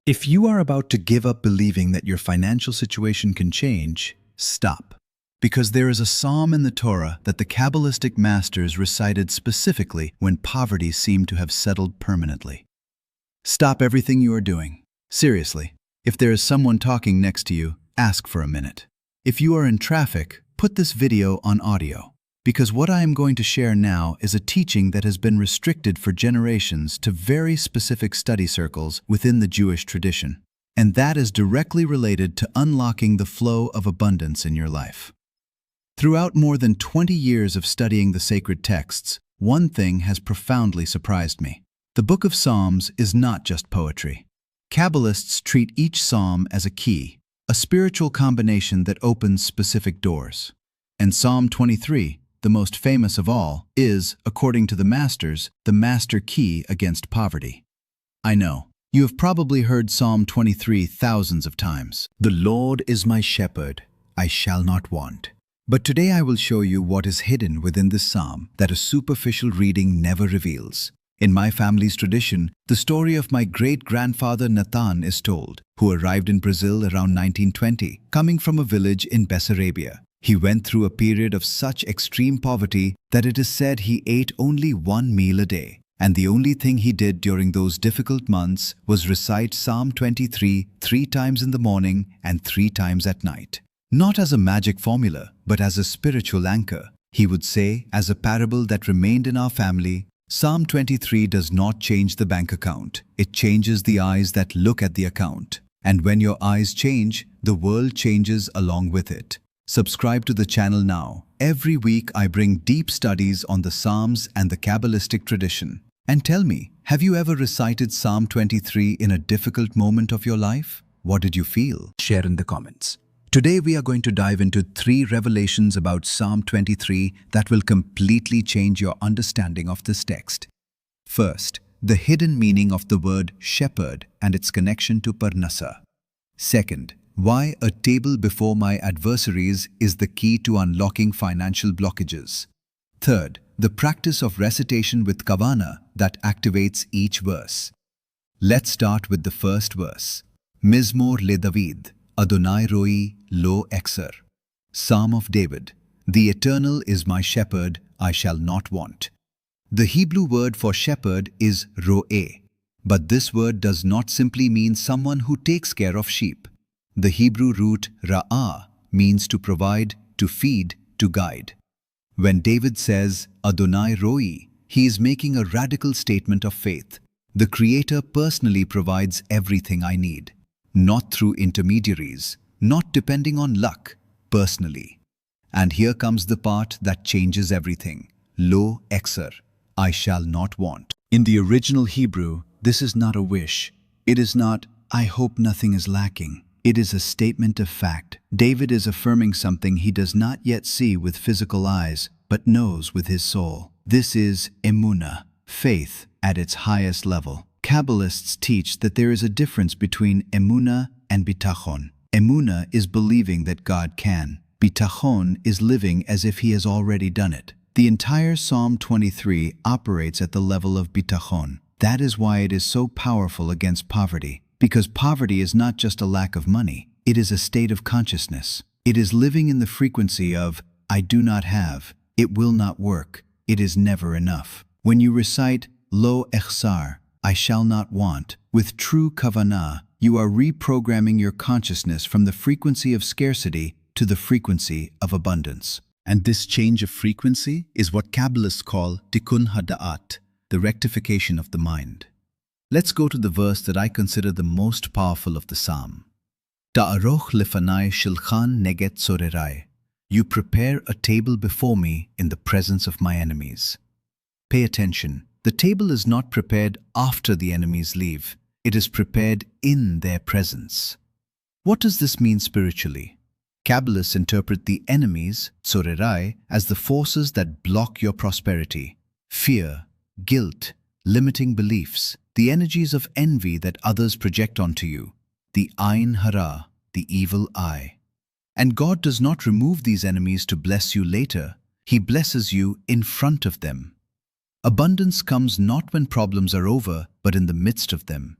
If you are about to give up believing that your financial situation can change, stop. Because there is a psalm in the Torah that the Kabbalistic masters recited specifically when poverty seemed to have settled permanently. Stop everything you are doing. Seriously, if there is someone talking next to you, ask for a minute. If you are in traffic, put this video on audio. Because what I am going to share now is a teaching that has been restricted for generations to very specific study circles within the Jewish tradition. And that is directly related to unlocking the flow of abundance in your life. Throughout more than 20 years of studying the sacred texts, one thing has profoundly surprised me. The Book of Psalms is not just poetry. Kabbalists treat each psalm as a key, a spiritual combination that opens specific doors. And Psalm 23, the most famous of all, is, according to the masters, the master key against poverty. I know, you have probably heard Psalm 23 thousands of times. The Lord is my shepherd, I shall not want. But today I will show you what is hidden within this psalm that a superficial reading never reveals. In my family's tradition, the story of my great-grandfather Nathan is told, who arrived in Brazil around 1920, coming from a village in Bessarabia. He went through a period of such extreme poverty that it is said he ate only one meal a day. And the only thing he did during those difficult months was recite Psalm 23 3 times in the morning and 3 times at night. Not as a magic formula, but as a spiritual anchor. He would say, as a parable that remained in our family, Psalm 23 does not change the bank account. It changes the eyes that look at the account. And when your eyes change, the world changes along with it. Subscribe to the channel now. Every week I bring deep studies on the Psalms and the Kabbalistic tradition. And tell me, have you ever recited Psalm 23 in a difficult moment of your life? What did you feel? Share in the comments. Today we are going to dive into 3 revelations about Psalm 23 that will completely change your understanding of this text. First, the hidden meaning of the word shepherd and its connection to Parnasa. Second, why a table before my adversaries is the key to unlocking financial blockages. Third, the practice of recitation with kavana that activates each verse. Let's start with the first verse. Mizmor le David, Adonai Roi lo Exer. Psalm of David. The Eternal is my shepherd, I shall not want. The Hebrew word for shepherd is ro'eh, but this word does not simply mean someone who takes care of sheep. The Hebrew root ra'ah means to provide, to feed, to guide. When David says Adonai Roi, he is making a radical statement of faith. The Creator personally provides everything I need. Not through intermediaries, not depending on luck, personally. And here comes the part that changes everything. Lo exer, I shall not want. In the original Hebrew, this is not a wish. It is not, I hope nothing is lacking. It is a statement of fact. David is affirming something he does not yet see with physical eyes, but knows with his soul. This is emunah, faith at its highest level. Kabbalists teach that there is a difference between emunah and bitachon. Emunah is believing that God can. Bitachon is living as if he has already done it. The entire Psalm 23 operates at the level of bitachon. That is why it is so powerful against poverty. Because poverty is not just a lack of money. It is a state of consciousness. It is living in the frequency of, I do not have, it will not work, it is never enough. When you recite, Lo echsar, I shall not want, with true kavanah, you are reprogramming your consciousness from the frequency of scarcity to the frequency of abundance. And this change of frequency is what Kabbalists call tikkun hada'at, the rectification of the mind. Let's go to the verse that I consider the most powerful of the psalm. Ta'aroch lefanai shilchan neget sorerai. You prepare a table before me in the presence of my enemies. Pay attention. The table is not prepared after the enemies leave. It is prepared in their presence. What does this mean spiritually? Kabbalists interpret the enemies, sorerai, as the forces that block your prosperity. Fear, guilt, limiting beliefs, the energies of envy that others project onto you, the ayn hara, the evil eye. And God does not remove these enemies to bless you later. He blesses you in front of them. Abundance comes not when problems are over, but in the midst of them.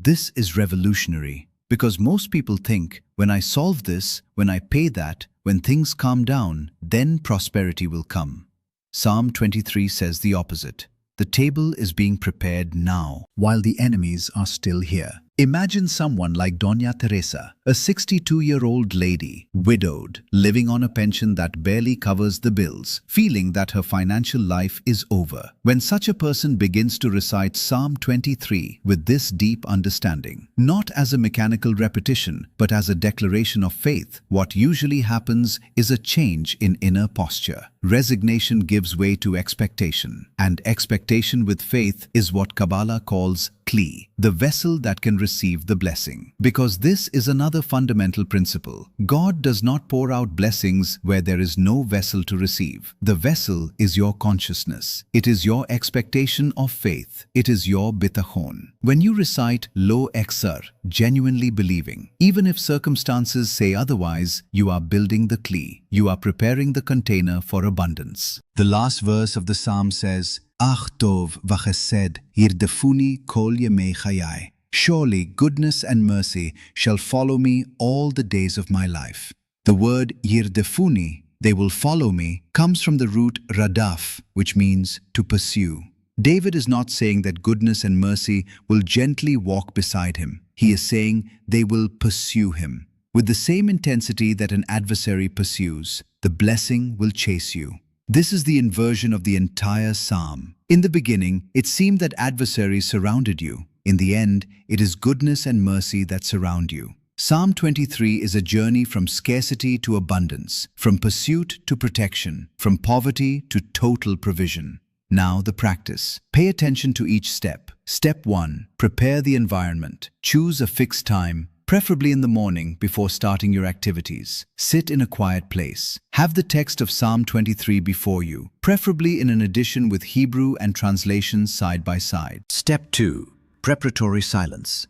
This is revolutionary because most people think, when I solve this, when I pay that, when things calm down, then prosperity will come. Psalm 23 says the opposite. The table is being prepared now, while the enemies are still here. Imagine someone like Doña Teresa, a 62-year-old lady, widowed, living on a pension that barely covers the bills, feeling that her financial life is over. When such a person begins to recite Psalm 23 with this deep understanding, not as a mechanical repetition, but as a declaration of faith, what usually happens is a change in inner posture. Resignation gives way to expectation, and expectation with faith is what Kabbalah calls kli, the vessel that can receive the blessing. Because this is another fundamental principle. God does not pour out blessings where there is no vessel to receive. The vessel is your consciousness. It is your expectation of faith. It is your bitachon. When you recite Lo Echsar, genuinely believing, even if circumstances say otherwise, you are building the kli. You are preparing the container for abundance. The last verse of the psalm says, Ach tov v'chesed yirdefuni kol yemei chayai. Surely goodness and mercy shall follow me all the days of my life. The word yirdefuni, they will follow me, comes from the root radaf, which means to pursue. David is not saying that goodness and mercy will gently walk beside him. He is saying they will pursue him. With the same intensity that an adversary pursues, the blessing will chase you. This is the inversion of the entire psalm. In the beginning, it seemed that adversaries surrounded you. In the end, it is goodness and mercy that surround you. Psalm 23 is a journey from scarcity to abundance, from pursuit to protection, from poverty to total provision. Now the practice. Pay attention to each step. Step 1. Prepare the environment. Choose a fixed time, preferably in the morning before starting your activities. Sit in a quiet place. Have the text of Psalm 23 before you, preferably in an edition with Hebrew and translations side by side. Step 2. Preparatory silence.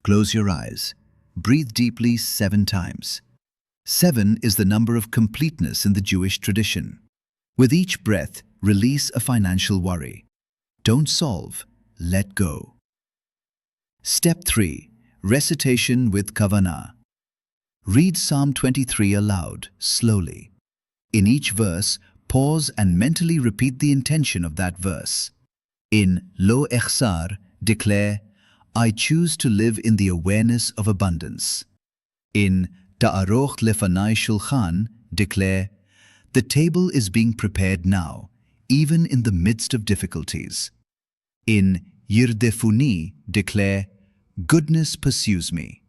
Close your eyes. Breathe deeply 7 times. 7 is the number of completeness in the Jewish tradition. With each breath, release a financial worry. Don't solve, let go. Step 3. Recitation with kavanah. Read Psalm 23 aloud, slowly. In each verse, pause and mentally repeat the intention of that verse. In Lo Echsar, declare, I choose to live in the awareness of abundance. In Ta'aroch Lefanai Shulchan, declare, the table is being prepared now, even in the midst of difficulties. In Yirdefuni, declare, goodness pursues me.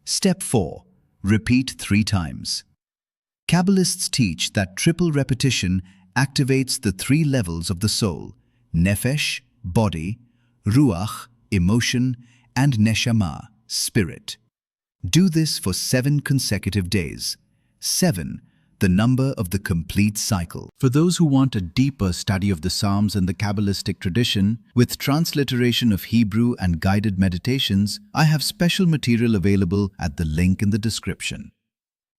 Step 4. Repeat 3 times. Kabbalists teach that triple repetition activates the 3 levels of the soul: nefesh, body, ruach, emotion, and neshama, spirit. Do this for 7 consecutive days. 7, the number of the complete cycle. For those who want a deeper study of the Psalms and the Kabbalistic tradition, with transliteration of Hebrew and guided meditations, I have special material available at the link in the description.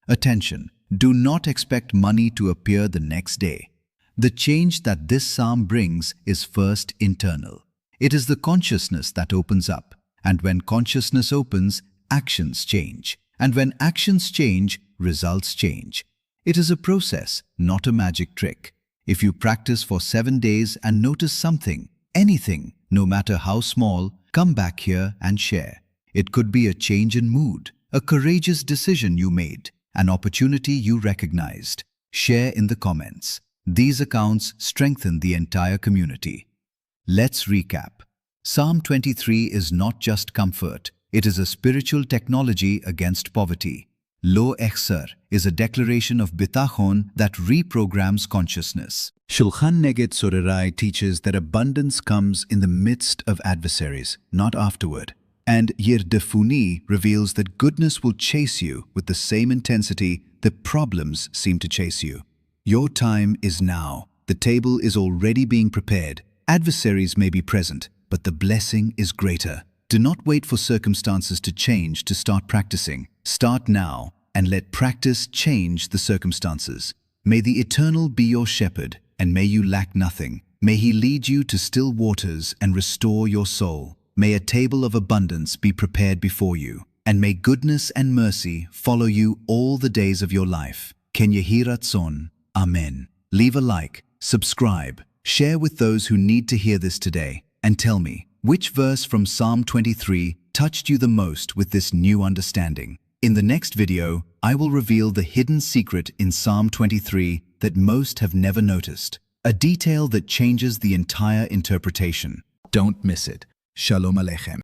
Attention! Do not expect money to appear the next day. The change that this psalm brings is first internal. It is the consciousness that opens up, and when consciousness opens, actions change. And when actions change, results change. It is a process, not a magic trick. If you practice for 7 days and notice something, anything, no matter how small, come back here and share. It could be a change in mood, a courageous decision you made, an opportunity you recognized. Share in the comments. These accounts strengthen the entire community. Let's recap. Psalm 23 is not just comfort, it is a spiritual technology against poverty. Lo Echsar is a declaration of bitachon that reprograms consciousness. Shulchan Neged Sorerai teaches that abundance comes in the midst of adversaries, not afterward. And Yirdefuni reveals that goodness will chase you with the same intensity that problems seem to chase you. Your time is now. The table is already being prepared. Adversaries may be present, but the blessing is greater. Do not wait for circumstances to change to start practicing. Start now and let practice change the circumstances. May the Eternal be your shepherd, and may you lack nothing. May He lead you to still waters and restore your soul. May a table of abundance be prepared before you, and may goodness and mercy follow you all the days of your life. Ken Yehi Ratzon. Amen. Leave a like, subscribe, share with those who need to hear this today, and tell me, which verse from Psalm 23 touched you the most with this new understanding? In the next video, I will reveal the hidden secret in Psalm 23 that most have never noticed, a detail that changes the entire interpretation. Don't miss it. Shalom Aleichem.